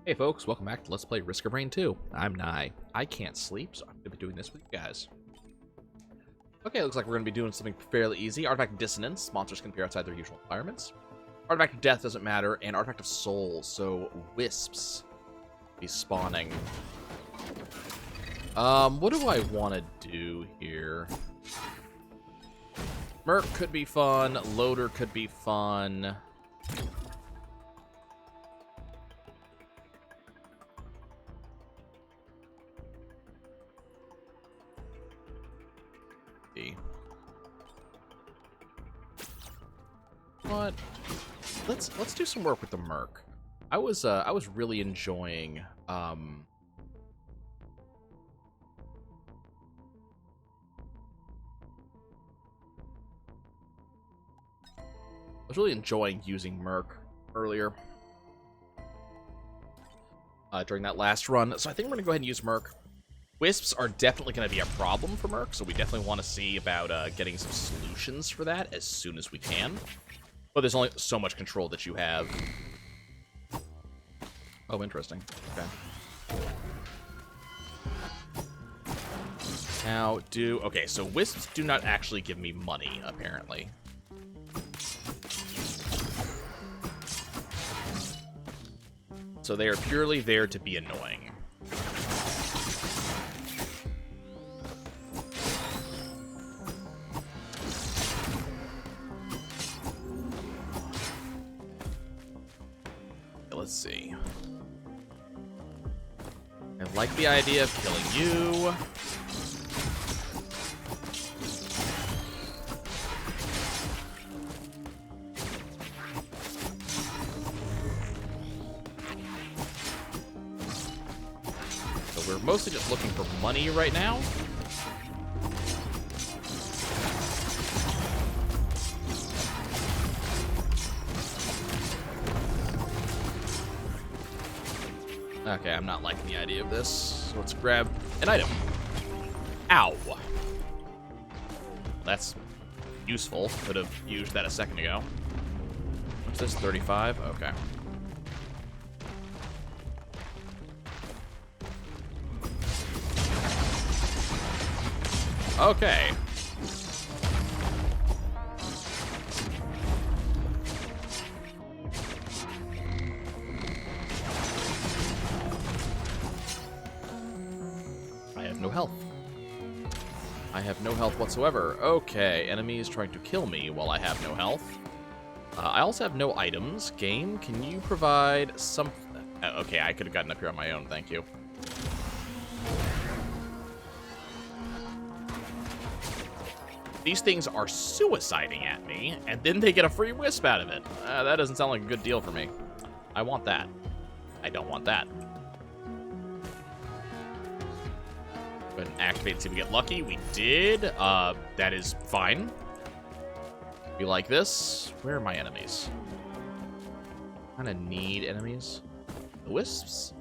Hey folks, welcome back to Let's Play Risk of Rain 2. I'm Nye. I can't sleep, so I'm going to be doing this with you guys. Okay, looks like we're going to be doing something fairly easy. Artifact of Dissonance. Monsters can appear outside their usual environments. Artifact of Death doesn't matter, and Artifact of Souls, so wisps be spawning. What do I want to do here? Merc could be fun. Loader could be fun. What? Let's do some work with the Merc. I was really enjoying using Merc earlier during that last run, so I think we're gonna go ahead and use Merc. Wisps are definitely going to be a problem for Merc, so we definitely want to see about getting some solutions for that as soon as we can. But there's only so much control that you have. Oh, interesting. Okay. Now, okay, so wisps do not actually give me money, apparently. So they are purely there to be annoying. Let's see. I like the idea of killing you. So we're mostly just looking for money right now. Okay, I'm not liking the idea of this. So let's grab an item. Ow. That's useful. Could have used that a second ago. What's this, 35? Okay. Okay. No health. I have no health whatsoever. Okay, enemies trying to kill me while I have no health. I also have no items. Game, can you provide some... okay, I could have gotten up here on my own, thank you. These things are suiciding at me, and then they get a free wisp out of it. That doesn't sound like a good deal for me. I want that. I don't want that. Go ahead and activate and see if we get lucky. We did. That is fine. We like this. Where are my enemies? Kind of need enemies. The wisps?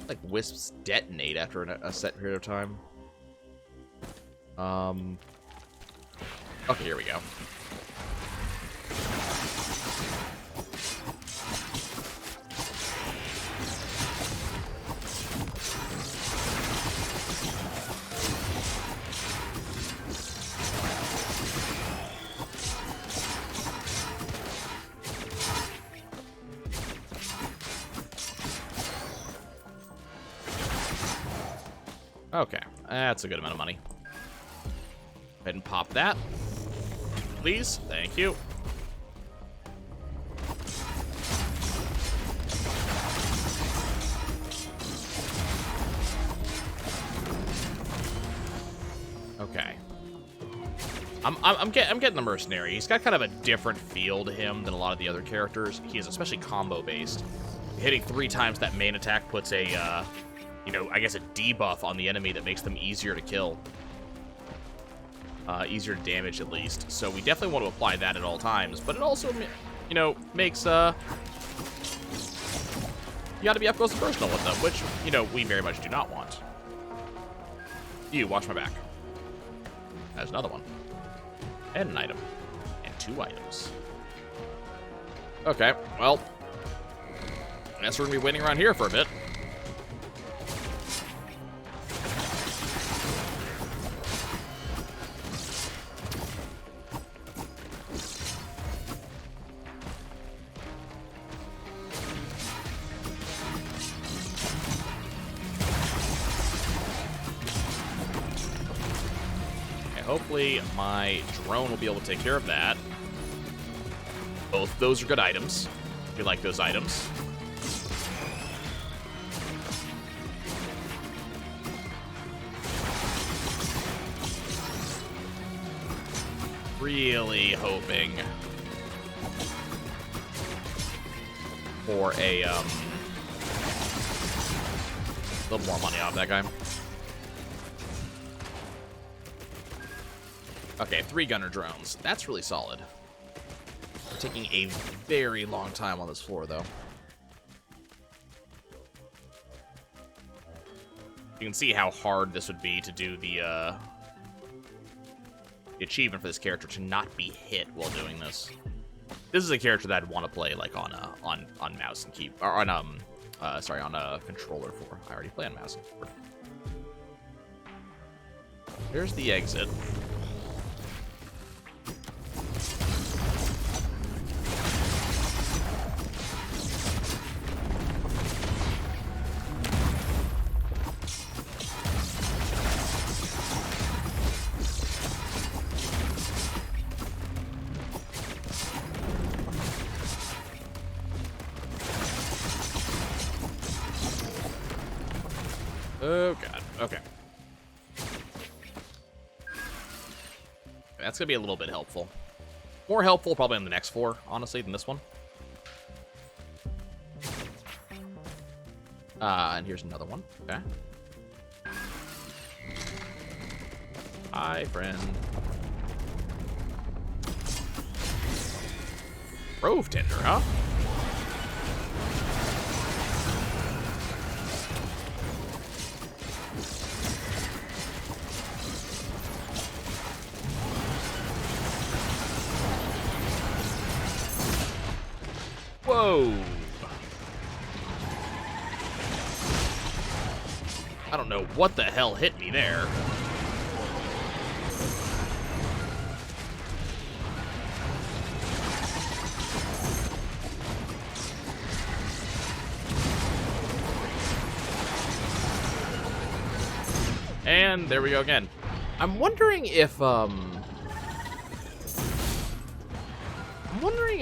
Like wisps detonate after a set period of time. Okay, here we go. Okay, that's a good amount of money. Go ahead and pop that. Please, thank you. Okay. I'm getting the mercenary. He's got kind of a different feel to him than a lot of the other characters. He is especially combo based. Hitting 3 times that main attack puts a you know, I guess a debuff on the enemy that makes them easier to kill. Easier to damage, at least. So we definitely want to apply that at all times. But it also, you know, makes, you gotta be up close and personal with them, which, you know, we very much do not want. You, watch my back. There's another one. And an item. And 2 items. Okay, well. guess we're gonna be waiting around here for a bit. Hopefully my drone will be able to take care of that. Both those are good items. If you like those items. Really hoping for a little more money off that guy. Okay, 3 gunner drones. That's really solid. We're taking a very long time on this floor, though. You can see how hard this would be to do the achievement for this character to not be hit while doing this. This is a character that I'd want to play like on mouse and keyboard, or on on a controller for. I already play on mouse and keyboard. There's the exit. Oh, God. Okay. That's going to be a little bit helpful. More helpful probably on the next floor, honestly, than this one. And here's another one. Okay. Hi, friend. Grove tender, huh? Whoa! I don't know what the hell hit me there. And there we go again. I'm wondering if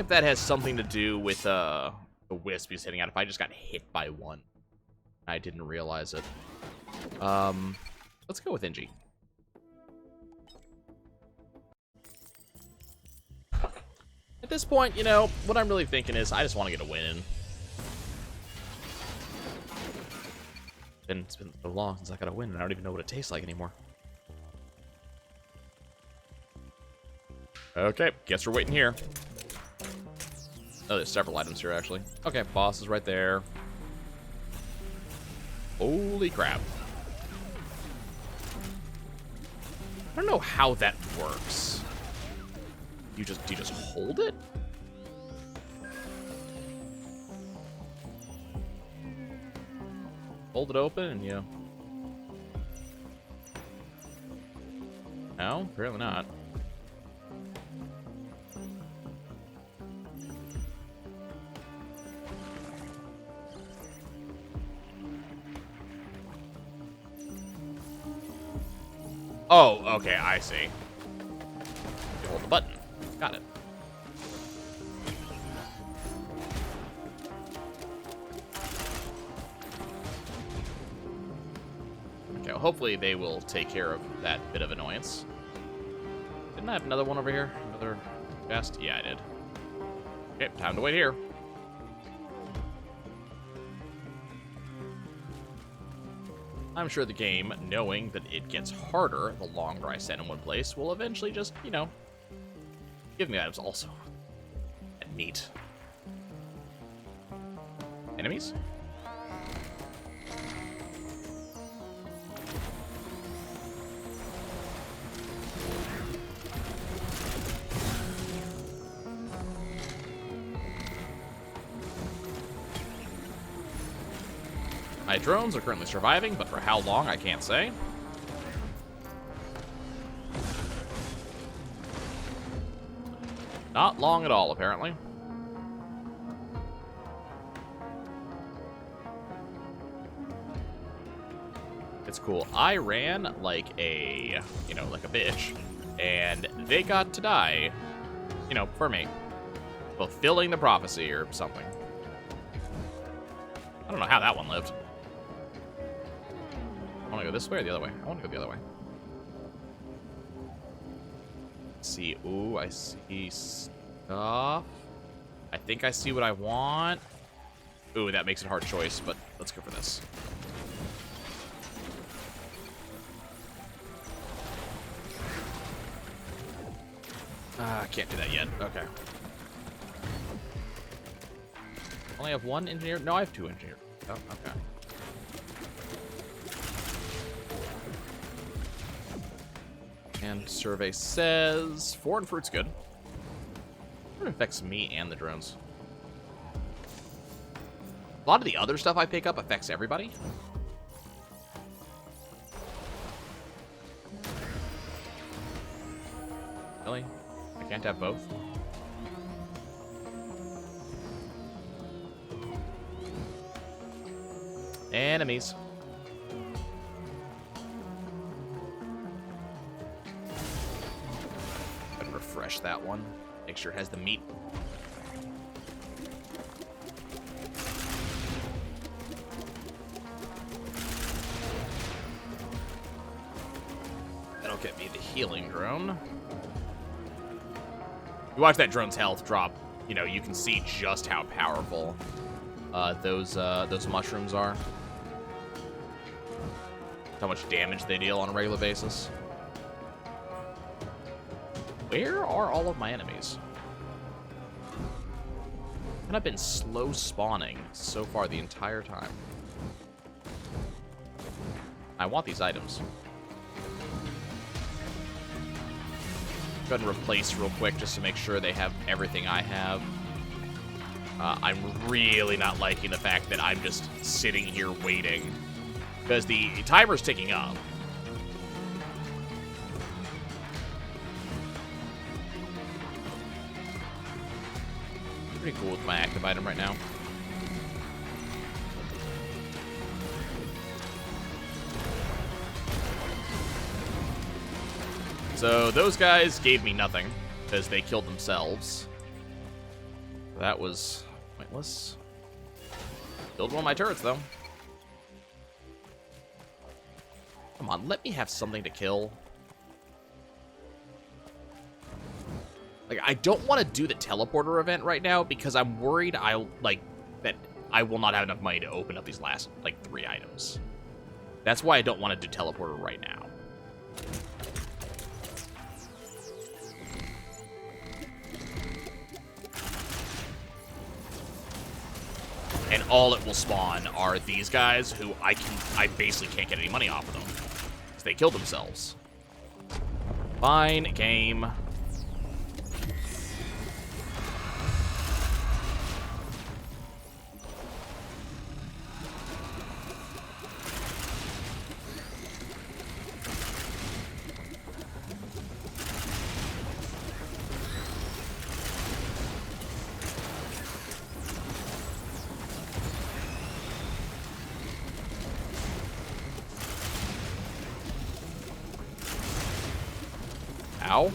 that has something to do with the wisp he's hitting out. If I just got hit by one, I didn't realize it. Let's go with Inji. At this point, you know, what I'm really thinking is I just want to get a win in. It's been so long since I got a win, and I don't even know what it tastes like anymore. Okay, guess we're waiting here. Oh, there's several items here, actually. Okay, boss is right there. Holy crap. I don't know how that works. Do you just hold it? Hold it open and you... No, apparently not. Oh, okay, I see. You hold the button. Got it. Okay, well, hopefully they will take care of that bit of annoyance. Didn't I have another one over here? Another chest? Yeah, I did. Okay, time to wait here. I'm sure the game, knowing that it gets harder the longer I stand in one place, will eventually just, you know, give me items also. Neat. Enemies? My drones are currently surviving, but for how long, I can't say. Not long at all, apparently. It's cool. I ran like a, like a bitch, and they got to die, for me. Fulfilling the prophecy or something. I don't know how that one lived. I want to go this way or the other way? I want to go the other way. Let's see. Ooh, I see stuff. I think I see what I want. Ooh, that makes it a hard choice, but let's go for this. I can't do that yet. Okay. Only have one engineer? No, I have two engineers. Oh, okay. And survey says foreign fruit's good. It affects me and the drones. A lot of the other stuff I pick up affects everybody. Really? I can't have both? Enemies. Gotta refresh that one. Make sure it has the meat. That'll get me the healing drone. You watch that drone's health drop, you can see just how powerful those mushrooms are. How much damage they deal on a regular basis. Where are all of my enemies? And I've been slow spawning so far the entire time. I want these items. Go ahead and replace real quick just to make sure they have everything I have. I'm really not liking the fact that I'm just sitting here waiting. Because the timer's ticking up. Pretty cool with my active item right now. So those guys gave me nothing because they killed themselves. That was pointless. Killed one of my turrets though. Come on, let me have something to kill. Like, I don't want to do the teleporter event right now because I'm worried that I will not have enough money to open up these last, 3 items. That's why I don't want to do teleporter right now. And all it will spawn are these guys who I basically can't get any money off of them. Because they killed themselves. Fine game. Ow.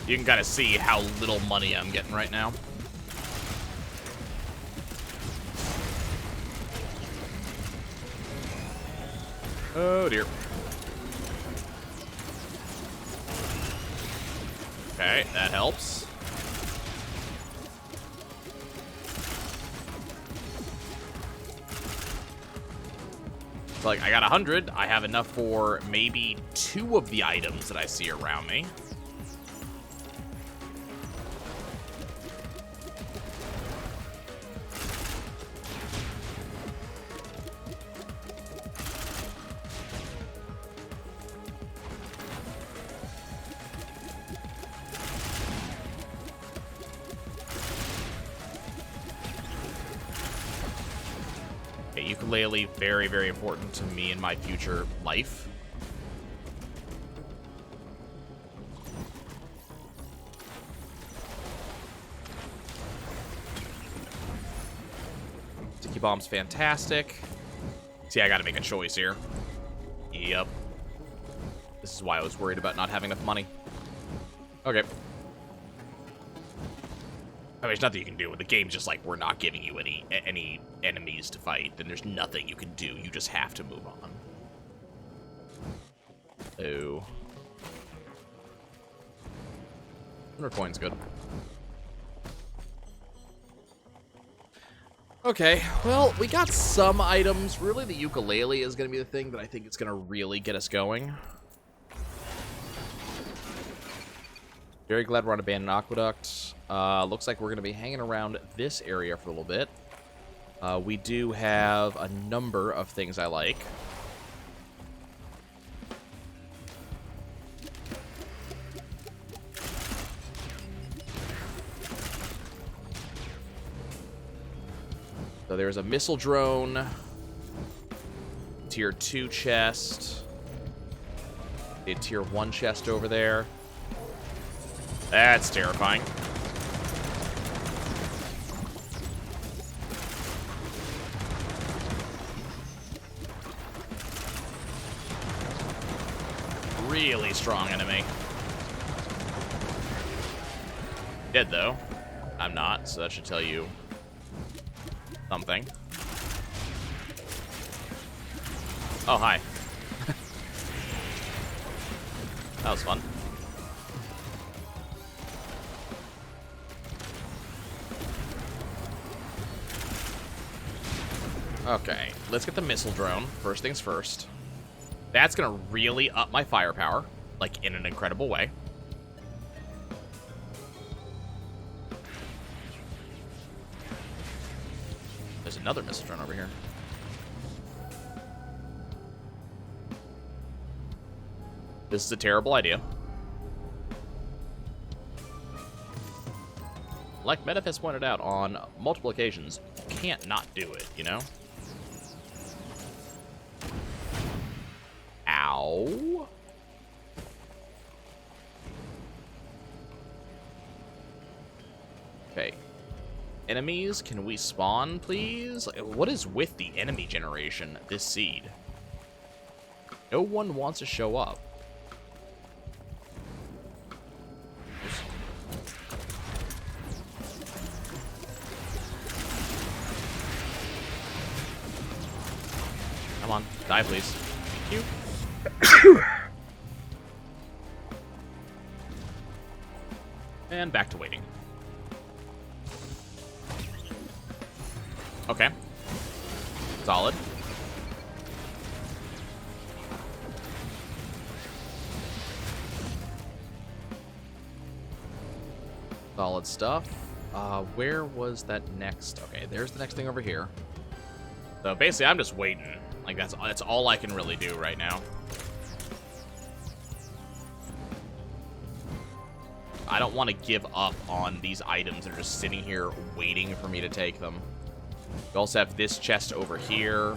You can kind of see how little money I'm getting right now. Oh dear. Okay, that helps. So, I got 100. I have enough for maybe 2 of the items that I see around me. Okay, ukulele, very, very important to me in my future life. Sticky bomb's fantastic. See, I gotta make a choice here. Yep. This is why I was worried about not having enough money. Okay. I mean, there's nothing you can do. The game's just like, we're not giving you any enemies to fight. Then there's nothing you can do. You just have to move on. Oh. 100 coins, good. Okay, well, we got some items. Really, the ukulele is going to be the thing that I think is going to really get us going. Very glad we're on Abandoned Aqueduct. Looks like we're going to be hanging around this area for a little bit. We do have a number of things I like. So there's a missile drone, tier 2 chest, a tier 1 chest over there. That's terrifying. Really strong enemy. Dead though. I'm not, so that should tell you something. Oh, hi. That was fun. Okay, let's get the missile drone. First things first. That's gonna really up my firepower, like in an incredible way. There's another missile drone over here. This is a terrible idea. Like Metaf has pointed out on multiple occasions, you can't not do it, you know? Ow. Okay. Enemies, can we spawn, please? What is with the enemy generation this seed? No one wants to show up. Come on, die, please. Thank you. And back to waiting. Okay. Solid. Solid stuff. Where was that next? Okay, there's the next thing over here. So basically, I'm just waiting. Like, that's all I can really do right now. I don't want to give up on these items that are just sitting here waiting for me to take them. We also have this chest over here.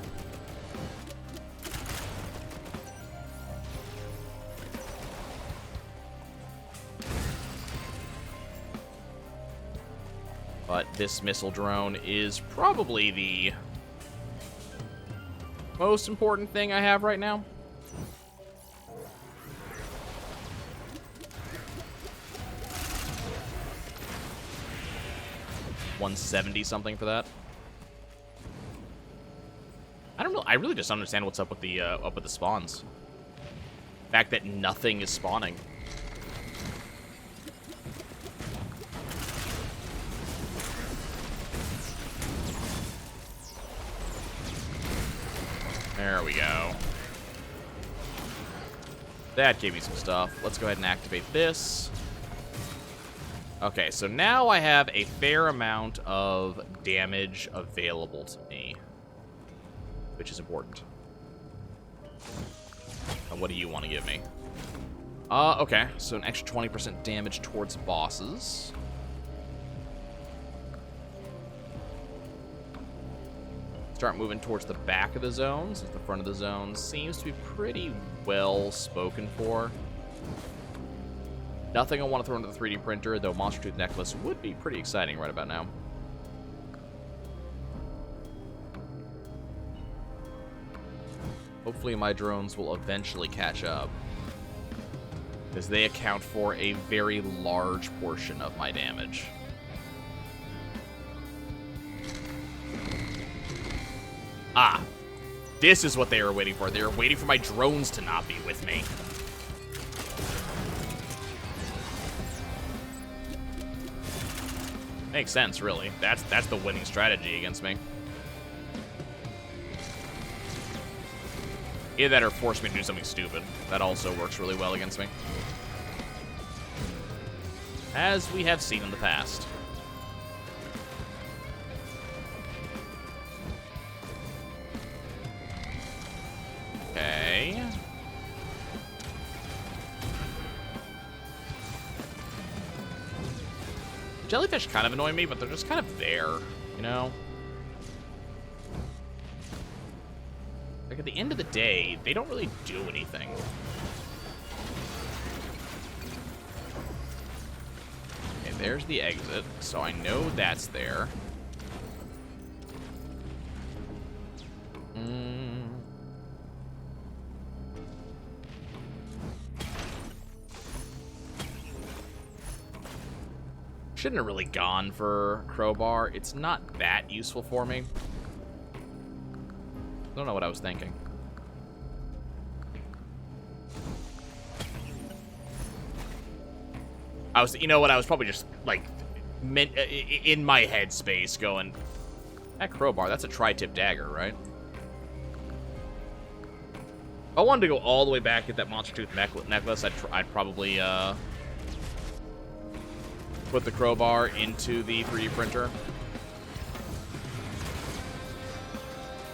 But this missile drone is probably the most important thing I have right now. $170 something for that. I really just don't understand what's up with the spawns. The fact that nothing is spawning. There we go. That gave me some stuff. Let's go ahead and activate this. Okay, so now I have a fair amount of damage available to me, which is important. What do you want to give me? Okay, so an extra 20% damage towards bosses. Start moving towards the back of the zone, since the front of the zone seems to be pretty well spoken for. Nothing I want to throw into the 3D printer, though Monster Tooth Necklace would be pretty exciting right about now. Hopefully my drones will eventually catch up, because they account for a very large portion of my damage. Ah, this is what they were waiting for. They were waiting for my drones to not be with me. Makes sense, really. That's the winning strategy against me. Either that or force me to do something stupid. That also works really well against me, as we have seen in the past. Okay. Jellyfish kind of annoy me, but they're just kind of there, you know? Like, at the end of the day, they don't really do anything. Okay, there's the exit, so I know that's there. Shouldn't have really gone for crowbar. It's not that useful for me. I don't know what I was thinking. You know what? I was probably just, like, in my headspace going, that crowbar, that's a tri-tip dagger, right? If I wanted to go all the way back at that Monster Tooth necklace, I'd probably, put the crowbar into the 3D printer.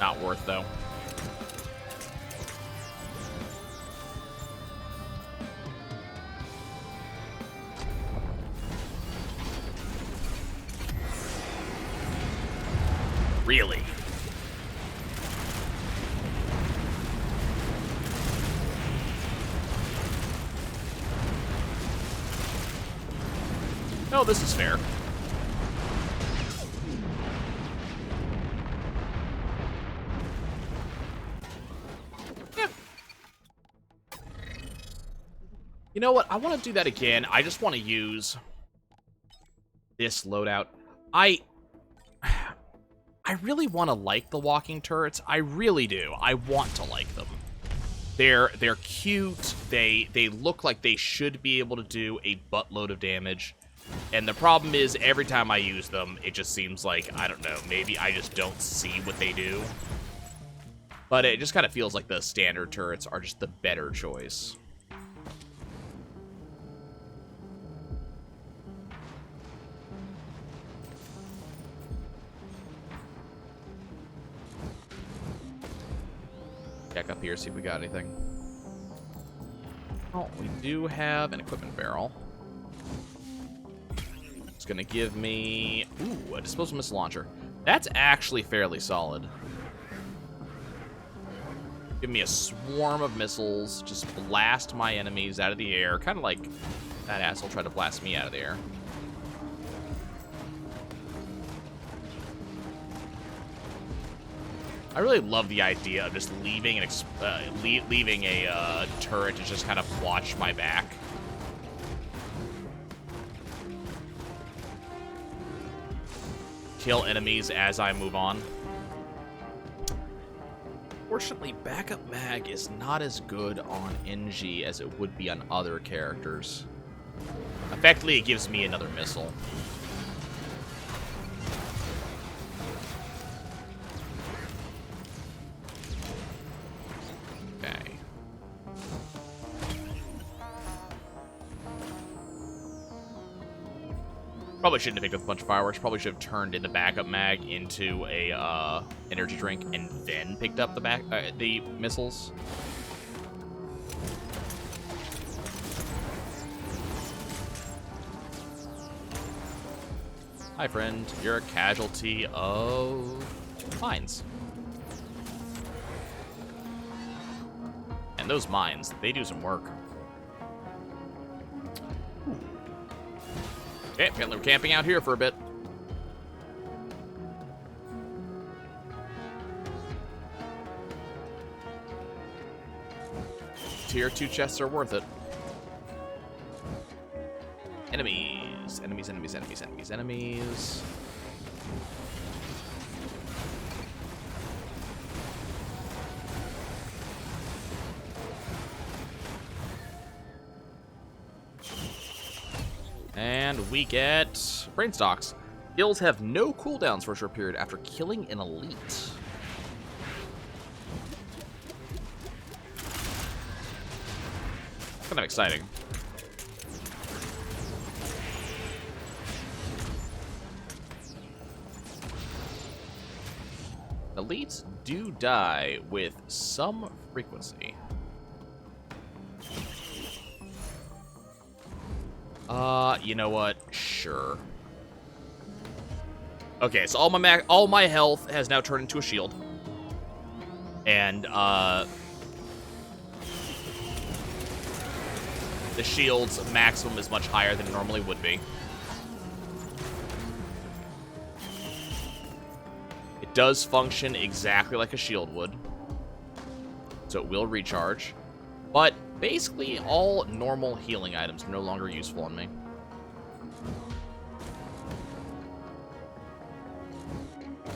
Not worth, though. Really? Oh, this is fair. Yeah. You know what? I want to do that again. I just want to use this loadout. I really want to like the walking turrets. I really do. I want to like them. They're cute. They look like they should be able to do a buttload of damage. And the problem is, every time I use them, it just seems like, I don't know, maybe I just don't see what they do. But it just kind of feels like the standard turrets are just the better choice. Check up here, see if we got anything. Oh, we do have an equipment barrel. It's gonna give me, ooh, a disposable missile launcher. That's actually fairly solid. Give me a swarm of missiles, just blast my enemies out of the air, kind of like that asshole tried to blast me out of the air. I really love the idea of just leaving a turret to just kind of watch my back. Kill enemies as I move on. Fortunately, backup mag is not as good on NG as it would be on other characters. Effectively, it gives me another missile. Okay. Probably shouldn't have picked up a bunch of fireworks. Probably should have turned in the backup mag into a energy drink and then picked up the missiles. Hi, friend. You're a casualty of mines. And those mines, they do some work. Okay, we're camping out here for a bit. Tier 2 chests are worth it. Enemies. Enemies, enemies, enemies, enemies, enemies. And we get brain stocks. Skills have no cooldowns for a short period after killing an elite. Kind of exciting. Elites do die with some frequency. You know what? Sure. Okay, so all my health has now turned into a shield. And, the shield's maximum is much higher than it normally would be. It does function exactly like a shield would. So it will recharge. But basically, all normal healing items are no longer useful on me.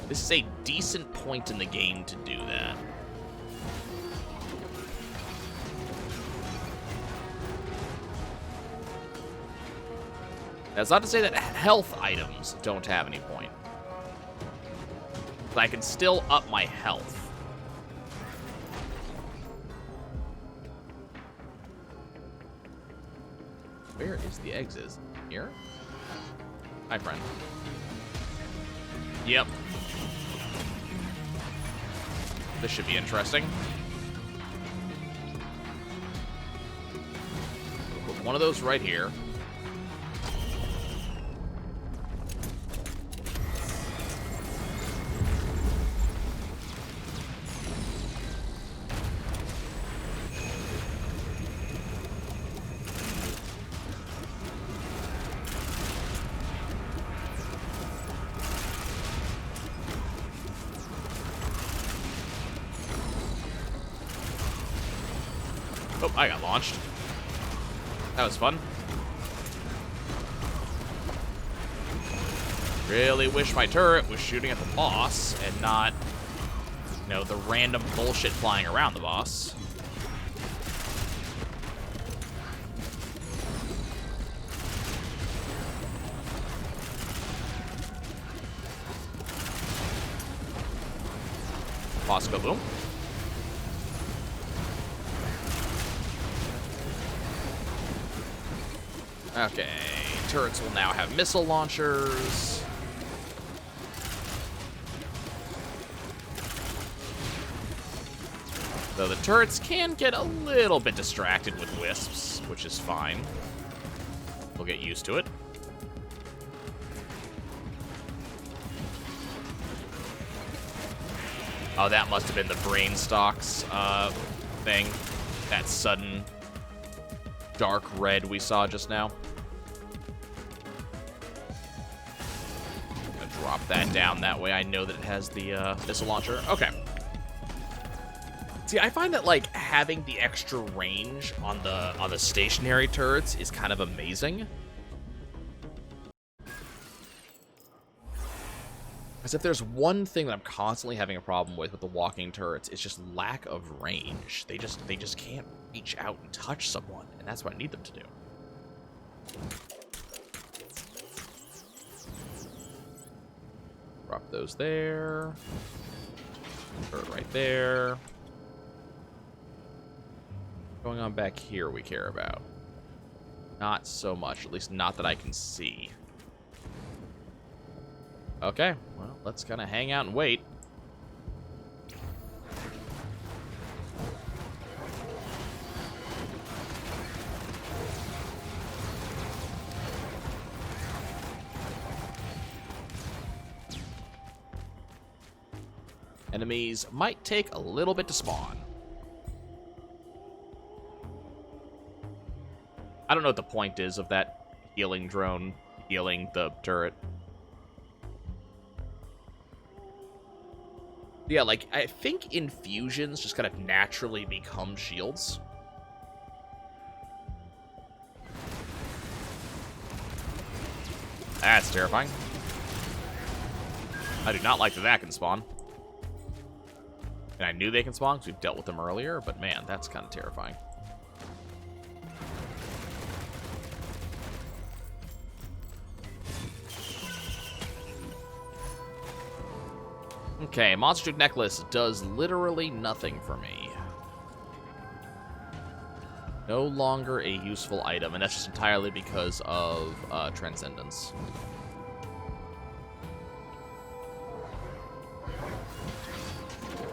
This is a decent point in the game to do that. That's not to say that health items don't have any point. But I can still up my health. Where is the exit? Here? Hi, friend. Yep. This should be interesting. Put one of those right here. Oh, I got launched. That was fun. Really wish my turret was shooting at the boss and not, you know, the random bullshit flying around the boss. Boss go boom. Okay, turrets will now have missile launchers. Though the turrets can get a little bit distracted with wisps, which is fine. We'll get used to it. Oh, that must have been the brain stocks thing. That sudden dark red we saw just now. I'm gonna drop that down, that way I know that it has the missile launcher. Okay. See, I find that like having the extra range on the stationary turrets is kind of amazing. As if there's one thing that I'm constantly having a problem with the walking turrets, it's just lack of range. They just can't reach out and touch someone, and that's what I need them to do. Drop those there. Turret right there. What's going on back here we care about? Not so much, at least not that I can see. Okay, well, let's kind of hang out and wait. Enemies might take a little bit to spawn. I don't know what the point is of that healing drone healing the turret. Yeah, like, I think infusions just kind of naturally become shields. That's terrifying. I do not like that can spawn. And I knew they can spawn because we've dealt with them earlier, but man, that's kind of terrifying. Okay, Monster Tooth Necklace does literally nothing for me. No longer a useful item, and that's just entirely because of Transcendence.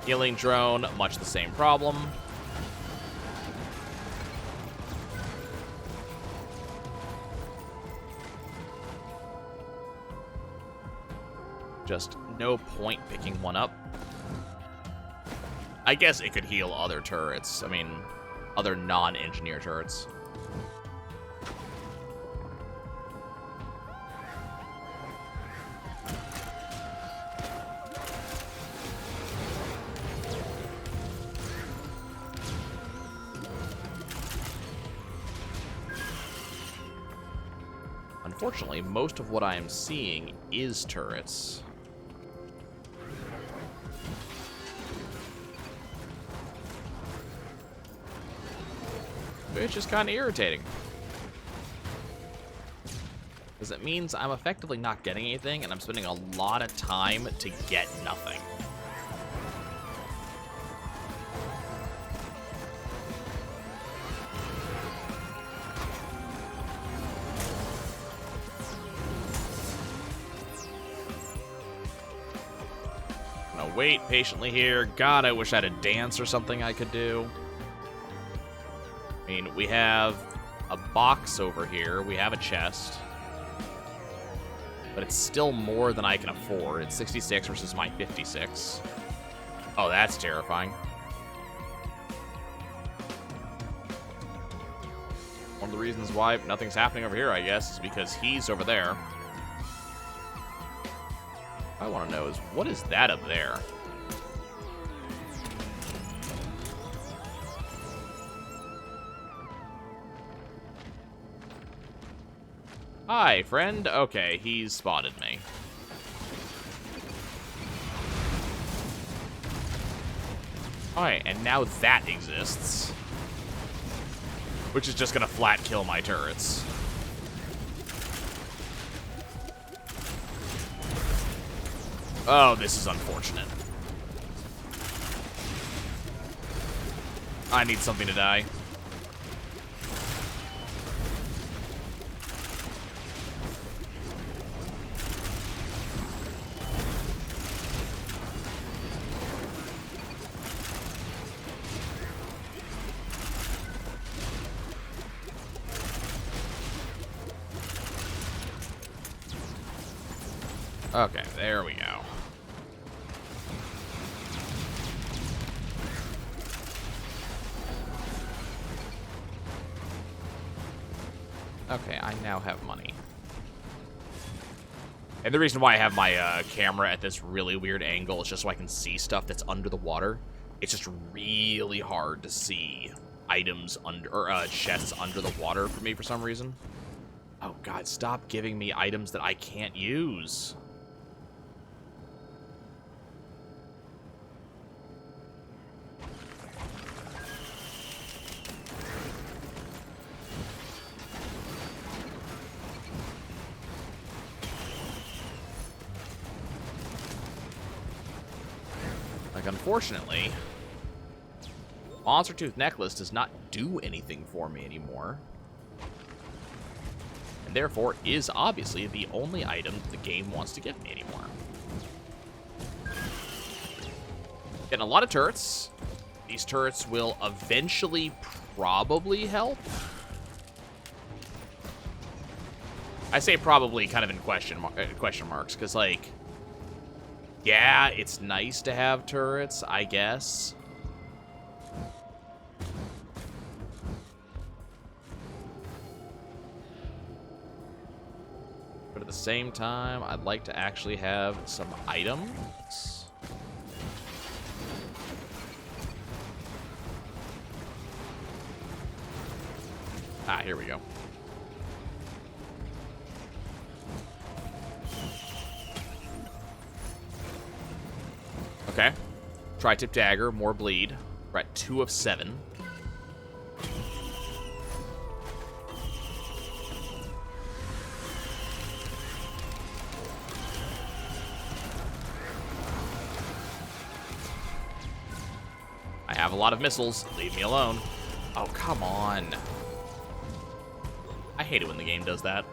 Healing Drone, much the same problem. Just no point picking one up. I guess it could heal other turrets. I mean, other non-engineer turrets. Unfortunately, most of what I am seeing is turrets. Which is kind of irritating. Because it means I'm effectively not getting anything, and I'm spending a lot of time to get nothing. I'm gonna wait patiently here. God, I wish I had a dance or something I could do. I mean, we have a box over here. We have a chest. But it's still more than I can afford. It's 66 versus my 56. Oh, that's terrifying. One of the reasons why nothing's happening over here, I guess, is because he's over there. What I want to know is, what is that up there? Hi, friend. Okay, he's spotted me. Alright, and now that exists. Which is just gonna flat kill my turrets. Oh, this is unfortunate. I need something to die. Okay, there we go. Okay, I now have money. And the reason why I have my camera at this really weird angle is just so I can see stuff that's under the water. It's just really hard to see items under, or chests under the water for me for some reason. Oh god, stop giving me items that I can't use. Unfortunately, Monster Tooth Necklace does not do anything for me anymore. And therefore is obviously the only item the game wants to give me anymore. Getting a lot of turrets. These turrets will eventually probably help. I say probably kind of in question marks, because, like, yeah, it's nice to have turrets, I guess. at the same time, I'd like to actually have some items. Ah, here we go. Okay. Tri-tip dagger, more bleed. We're at 2 of 7. I have a lot of missiles. Leave me alone. Oh, come on. I hate it when the game does that.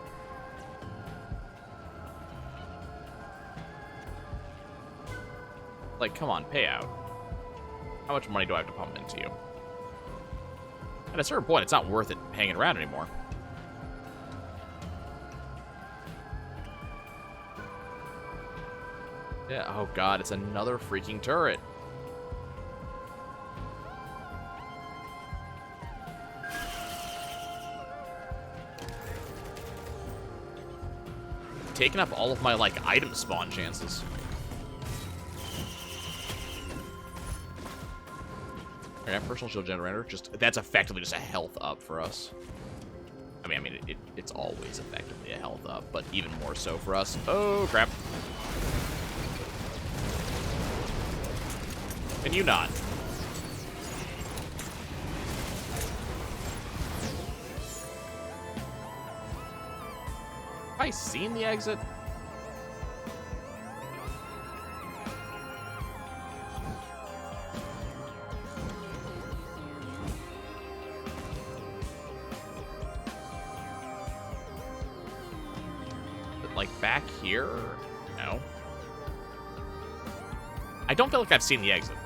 Like, come on, pay out. How much money do I have to pump into you? At a certain point, it's not worth it hanging around anymore. Yeah, oh god, it's another freaking turret. Taking up all of my, like, item spawn chances. Okay, personal shield generator. That's effectively just a health up for us. I mean, it's always effectively a health up, but even more so for us. Oh, crap. Can you not? Have I seen the exit? Like back here? No. I don't feel like I've seen the exit.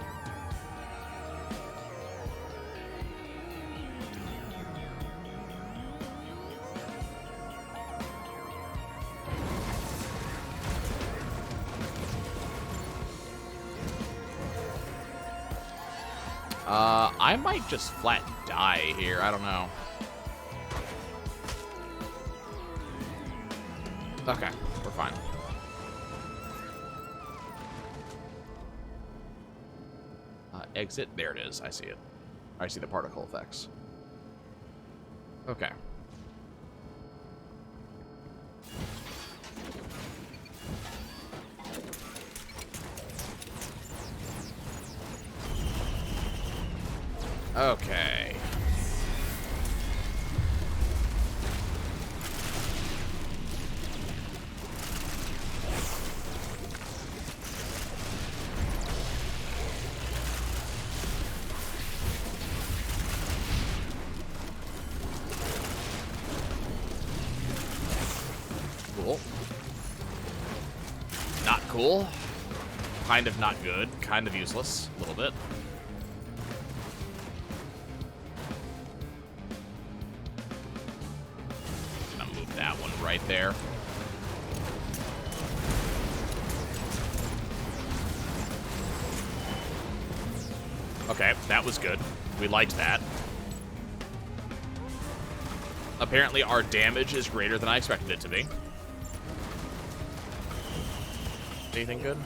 I might just flat die here. I don't know. Okay, we're fine. Exit. There it is. I see it. I see the particle effects. Okay. Okay. Cool. Not cool. Kind of not good. Kind of useless. A little bit. Gonna move that one right there. Okay, that was good. We liked that. Apparently our damage is greater than I expected it to be. Anything good?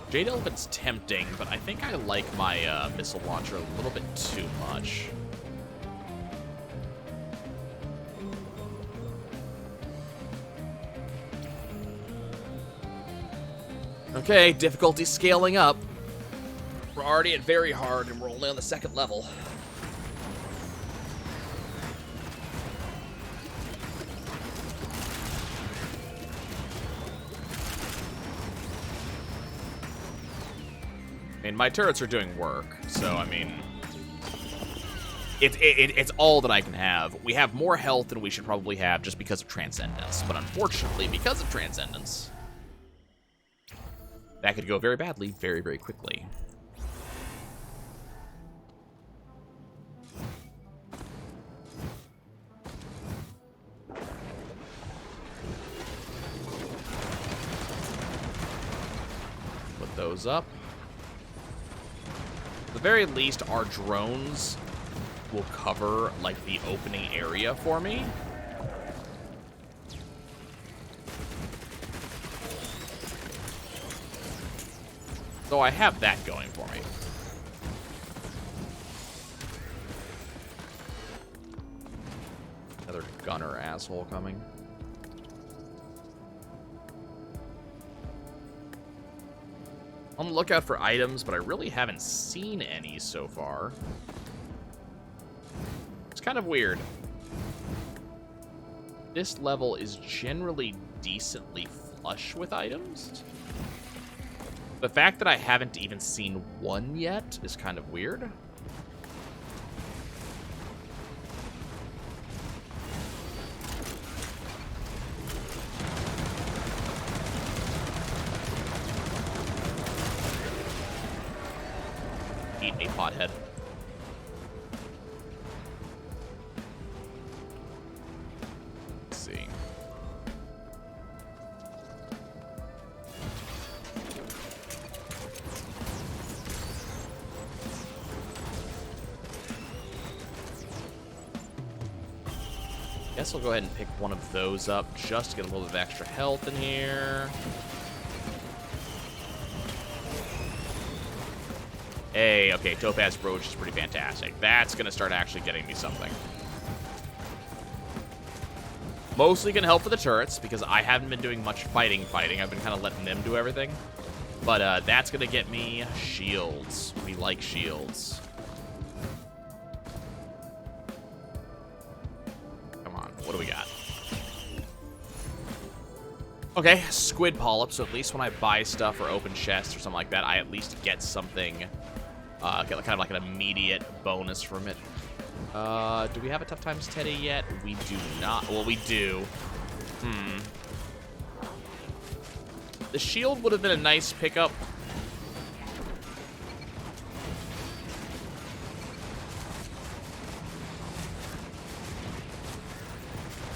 Jade Elephant's tempting, but I think I like my missile launcher a little bit too much. Okay, difficulty scaling up. We're already at very hard, and we're only on the 2nd level. I mean, my turrets are doing work, so, I mean... It's all that I can have. We have more health than we should probably have just because of Transcendence. But unfortunately, because of Transcendence, that could go very badly very, very quickly. Put those up. At the very least, our drones will cover, like, the opening area for me. So I have that going for me. Another gunner asshole coming. On the lookout for items, but I really haven't seen any so far. It's kind of weird. This level is generally decently flush with items. The fact that I haven't even seen one yet is kind of weird. Eat me, pothead. Let's see. Guess I'll go ahead and pick one of those up just to get a little bit of extra health in here. Hey, okay, Topaz Brooch is pretty fantastic. That's going to start actually getting me something. Mostly going to help for the turrets, because I haven't been doing much fighting. I've been kind of letting them do everything. But that's going to get me shields. We like shields. Come on, what do we got? Okay, squid polyp, so at least when I buy stuff or open chests or something like that, I at least get something, get kind of like an immediate bonus from it. Do we have a Tough Times Teddy yet? We do not. Well, we do. The shield would have been a nice pickup.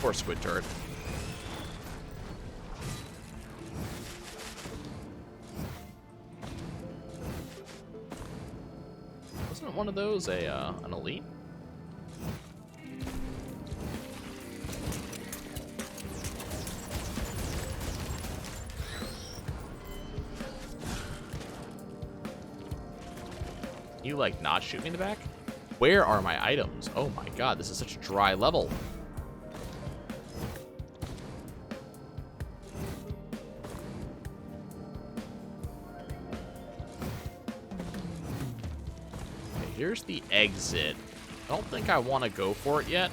Poor squid turret. Wasn't one of those an elite? You, like, not shoot me in the back? Where are my items? Oh my god, this is such a dry level. Okay, here's the exit. I don't think I want to go for it yet.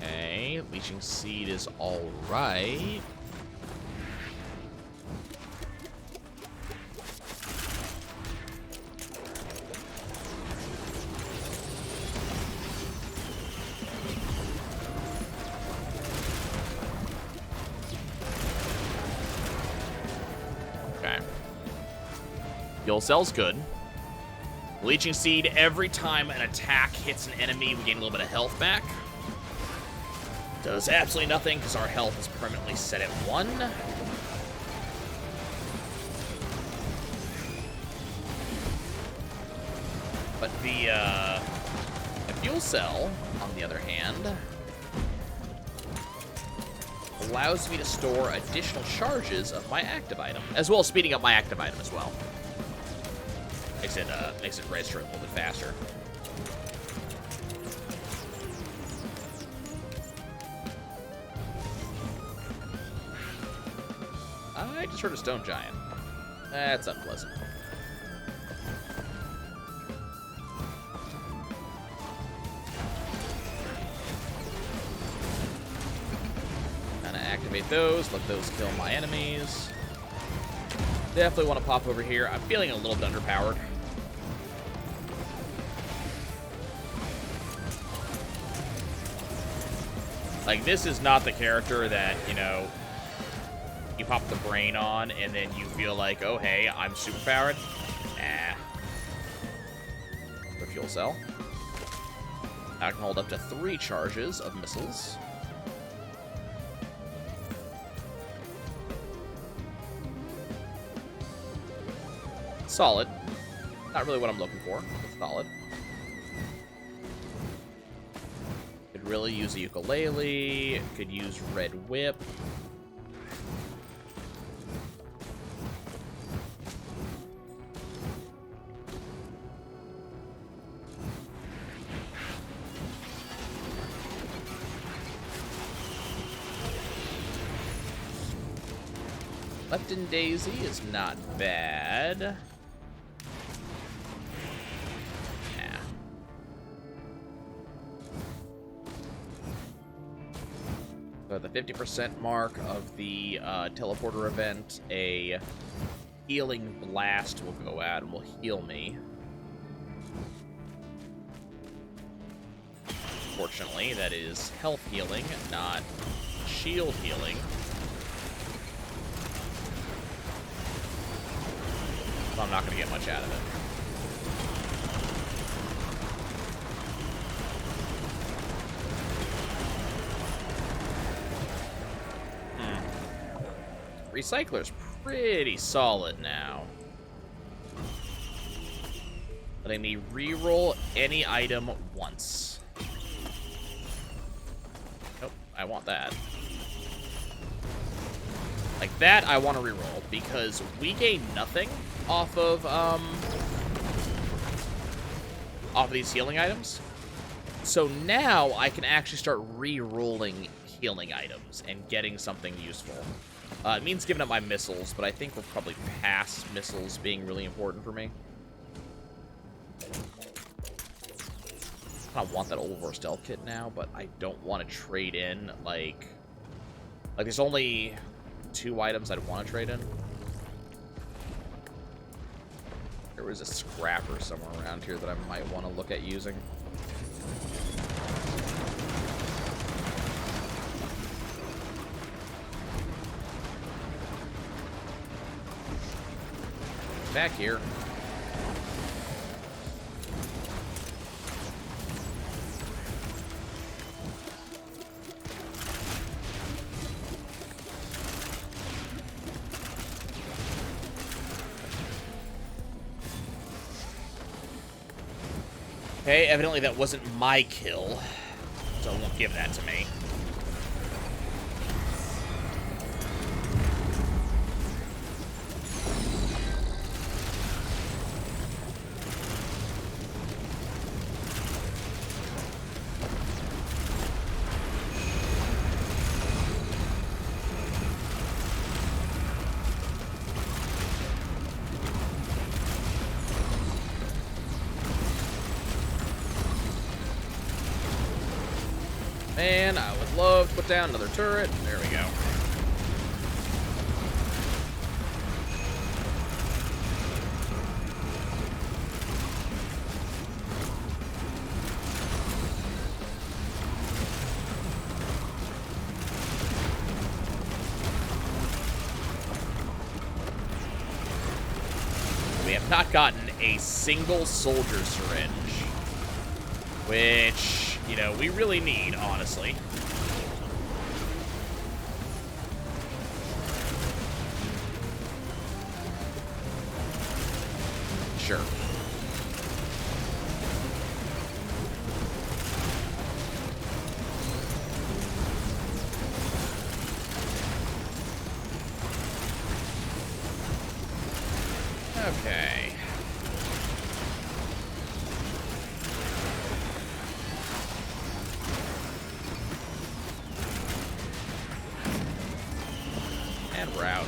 Okay, Leeching Seed is alright. Fuel cell's good. Leeching Seed, every time an attack hits an enemy, we gain a little bit of health back. Does absolutely nothing because our health is permanently set at 1. But the fuel cell, on the other hand, allows me to store additional charges of my active item, as well as speeding up my active item as well. Makes it register a little bit faster. I just heard a stone giant. That's unpleasant. Kind of activate those, let those kill my enemies. Definitely want to pop over here. I'm feeling a little bit underpowered. Like, this is not the character that, you know, you pop the brain on and then you feel like, oh, hey, I'm superpowered. Nah. The fuel cell. I can hold up to 3 charges of missiles. solid. Not really what I'm looking for, but solid. Could really use a ukulele. Could use red whip. Lepton Daisy is not bad. Yeah. So at the 50% mark of the teleporter event, a healing blast will go out and will heal me. Fortunately, that is health healing, not shield healing. So I'm not going to get much out of it. Recycler's pretty solid now. Letting me reroll any item once. Nope, I want that. Like that, I want to reroll because we gain nothing off of these healing items. So now I can actually start re-rolling healing items and getting something useful. It means giving up my missiles, but I think we're probably past missiles being really important for me. I want that old war stealth kit now, but I don't want to trade in like there's only 2 items I'd want to trade in. There was a scrapper somewhere around here that I might want to look at using. Back here. Okay, evidently that wasn't my kill, so it won't give that to me. Man, I would love to put down another turret. There we go. We have not gotten a single soldier syringe, which, you know, we really need, honestly. Sure. Okay. And route.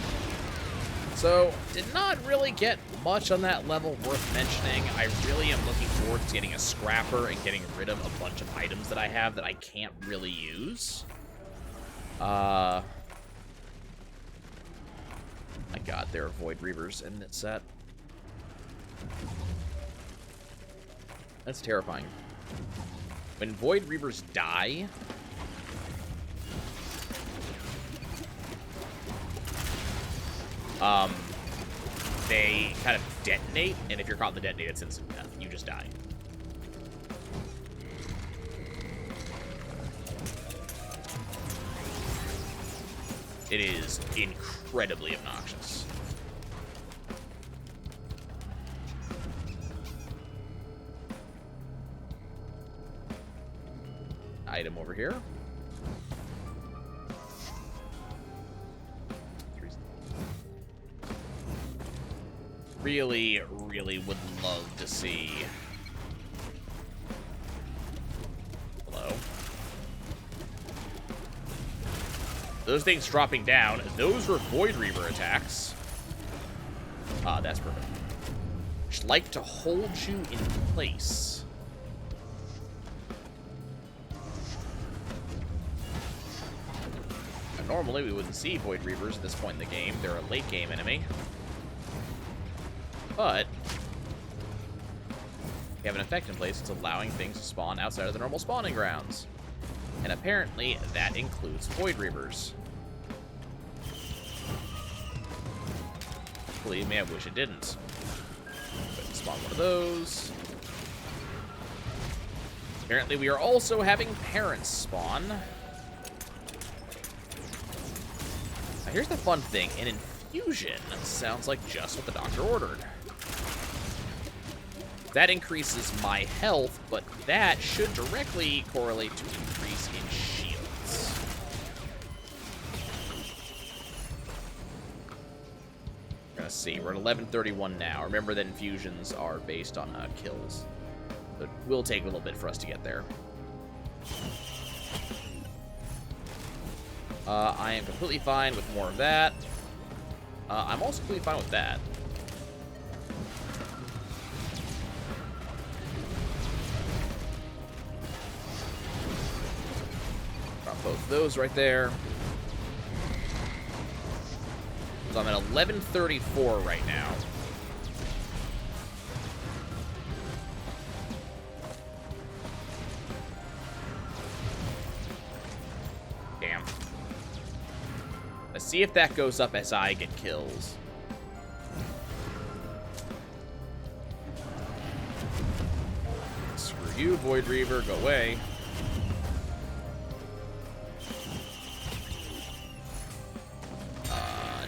So, did not really get much on that level worth mentioning. I really am looking forward to getting a scrapper and getting rid of a bunch of items that I have that I can't really use. My god, there are Void Reavers in this set. That's terrifying. When Void Reavers die, they kind of detonate, and if you're caught in the detonate, it's instant death. You just die. It is incredibly obnoxious. item over here. Really, really would love to see. Hello. Those things dropping down, those were Void Reaver attacks. That's perfect. Just like to hold you in place. Now, normally we wouldn't see Void Reavers at this point in the game. They're a late game enemy. But we have an effect in place that's allowing things to spawn outside of the normal spawning grounds. And apparently that includes Void Reavers. Believe me, I wish it didn't. But spawn one of those. Apparently we are also having parents spawn. Now here's the fun thing. An infusion sounds like just what the doctor ordered. That increases my health, but that should directly correlate to increase in shields. We're gonna see. We're at 1131 now. Remember that infusions are based on kills. So it will take a little bit for us to get there. I am completely fine with more of that. I'm also completely fine with that. Drop both those right there. So I'm at 1134 right now. Damn. Let's see if that goes up as I get kills. Screw you, Void Reaver, go away.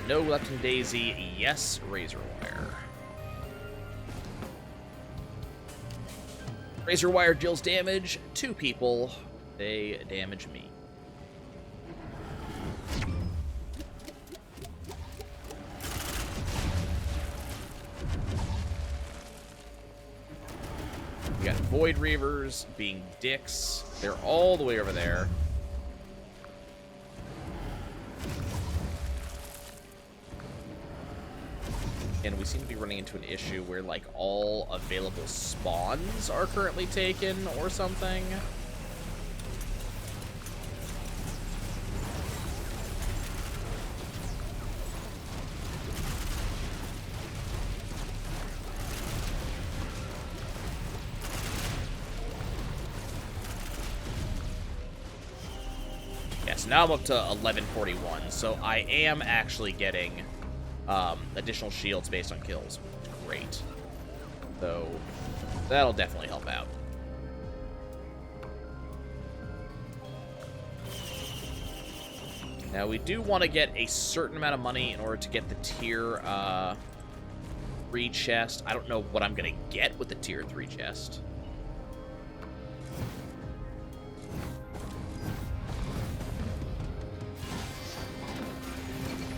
No Lepton Daisy, yes, Razor Wire. Razor Wire deals damage to people. They damage me. We got Void Reavers being dicks. They're all the way over there. And we seem to be running into an issue where, like, all available spawns are currently taken or something. Yes, now I'm up to 1141, so I am actually getting additional shields based on kills. Great. So that'll definitely help out. Now we do want to get a certain amount of money in order to get the tier 3 chest. I don't know what I'm gonna get with the tier 3 chest.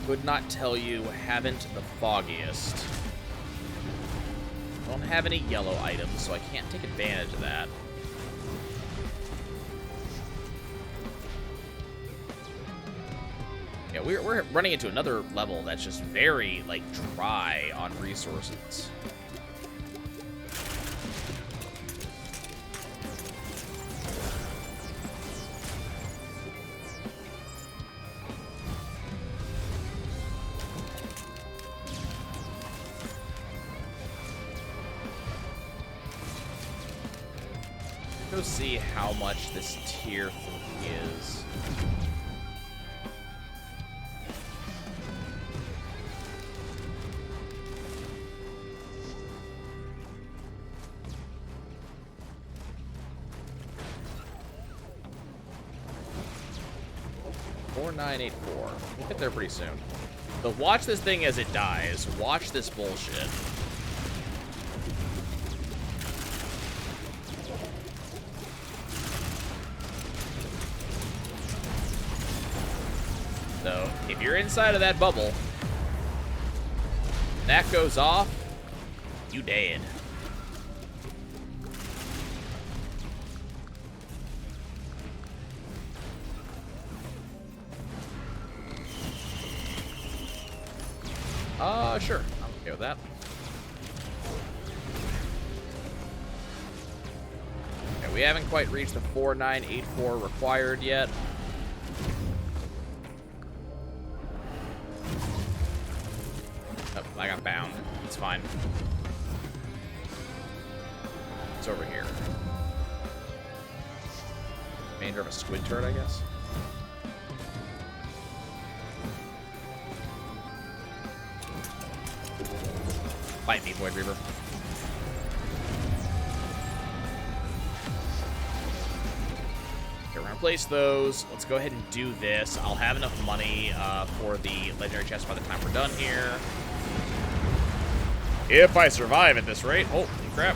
Could not tell you, haven't the foggiest. Don't have any yellow items, so I can't take advantage of that. Yeah, we're running into another level that's just very, like, dry on resources. Go see how much this tier 3 is. $4,984. We'll get there pretty soon. So watch this thing as it dies. Watch this bullshit. So, if you're inside of that bubble, that goes off, you dead. Sure. I'm okay with that. Okay, we haven't quite reached the 4984 required yet. Oh, I got bound. It's fine. It's over here. Remainder of a squid turret, I guess. Fight me, Void Reaver. Okay, we're gonna place those. Let's go ahead and do this. I'll have enough money for the legendary chest by the time we're done here. If I survive at this rate. Holy crap.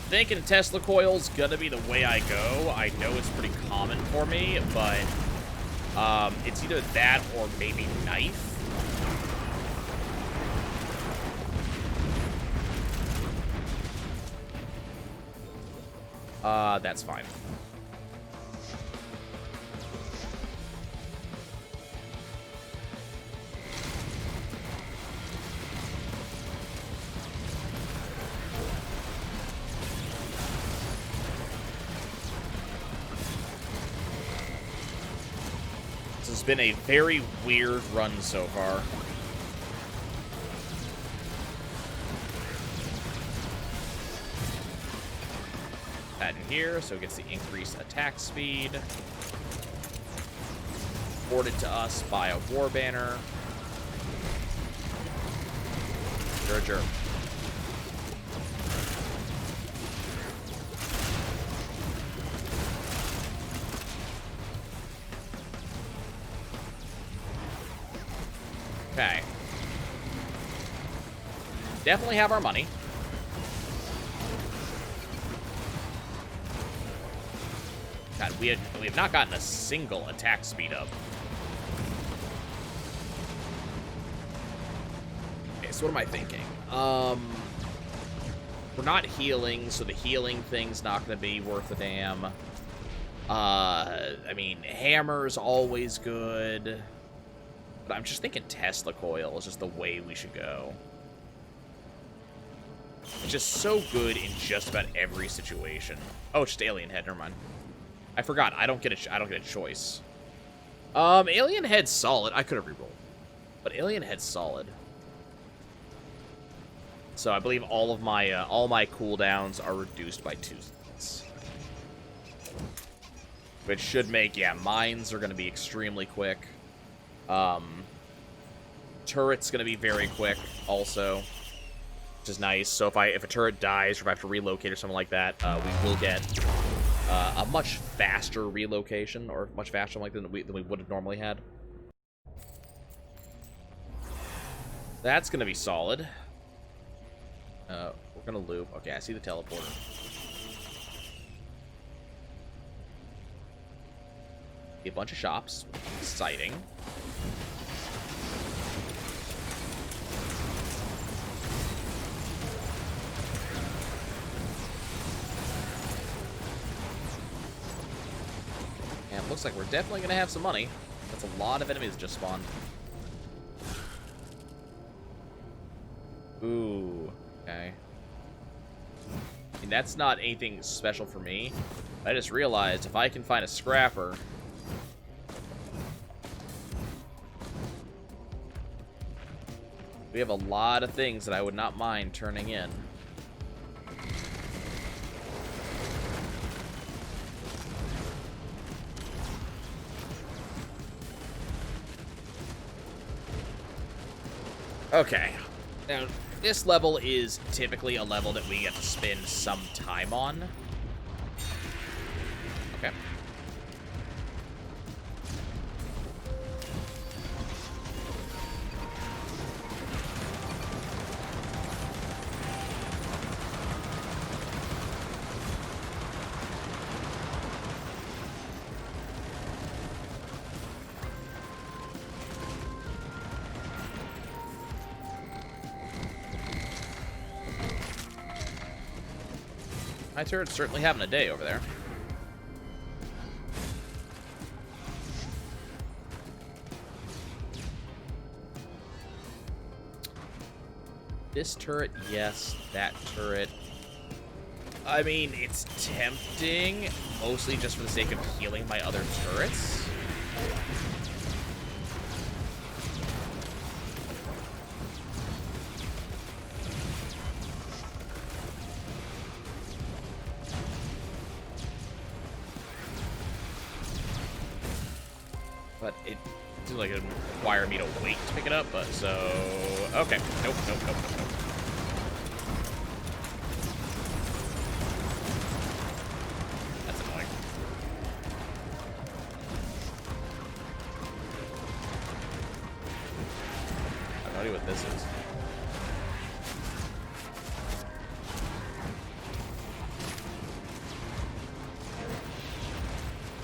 Thinking Tesla coil's gonna be the way I go. I know it's pretty common for me, but it's either that or maybe knife. That's fine. This has been a very weird run so far. That in here, so it gets the increased attack speed. Afforded to us by a war banner. Sure. Okay. Definitely have our money. God, we have not gotten a single attack speed up. Okay, so what am I thinking? We're not healing, so the healing thing's not going to be worth a damn. I mean, hammer's always good. But I'm just thinking Tesla coil is just the way we should go. It's just so good in just about every situation. Oh, it's just alien head. Never mind. I forgot. I don't get a choice. Alien head's solid. I could have rerolled, but alien head's solid. So I believe all my cooldowns are reduced by 2 seconds, which should make mines are going to be extremely quick. Turret's going to be very quick also, which is nice. So if a turret dies or if I have to relocate or something like that, we will get a much faster relocation, or much faster than we would have normally had. That's going to be solid. We're going to loop. Okay, I see the teleporter. A bunch of shops. Exciting. And it looks like we're definitely going to have some money. That's a lot of enemies that just spawned. Ooh. Okay. I mean, that's not anything special for me. I just realized if I can find a scrapper... we have a lot of things that I would not mind turning in. Okay. Now, this level is typically a level that we get to spend some time on. Okay. My turret's certainly having a day over there. This turret, yes. That turret. I mean, it's tempting, mostly just for the sake of healing my other turrets. But it seems like it would require me to wait to pick it up, but so... Okay. Nope. That's annoying. I have no idea what this is.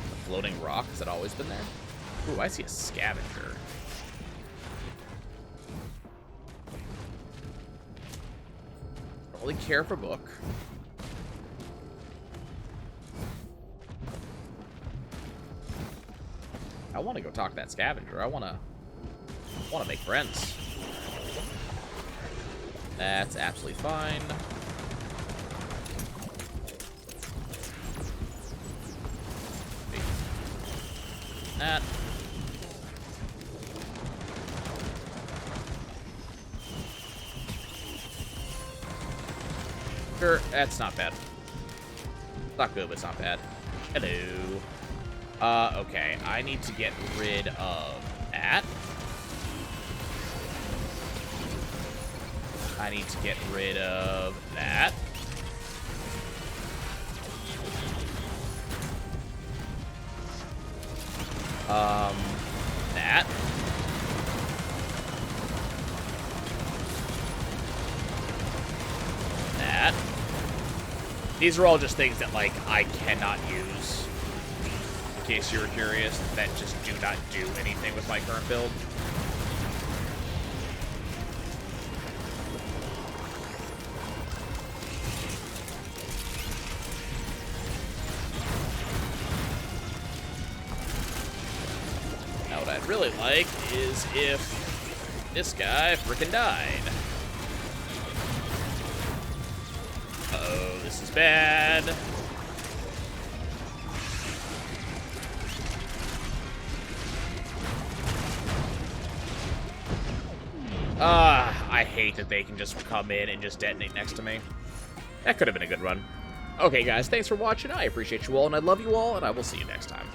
The floating rock? Has it always been there? Ooh, I see a scavenger. Don't really care for book. I want to go talk to that scavenger. I want to make friends. That's absolutely fine. That. Sure, that's not bad. Not good, but it's not bad. Hello. Okay. I need to get rid of that. I need to get rid of that. That. That. These are all just things that, like, I cannot use. In case you were curious, that just do not do anything with my current build. Now, what I'd really like is if this guy frickin' died. Uh-oh, this is bad. I hate that they can just come in and just detonate next to me. That could have been a good run. Okay, guys, thanks for watching. I appreciate you all, and I love you all, and I will see you next time.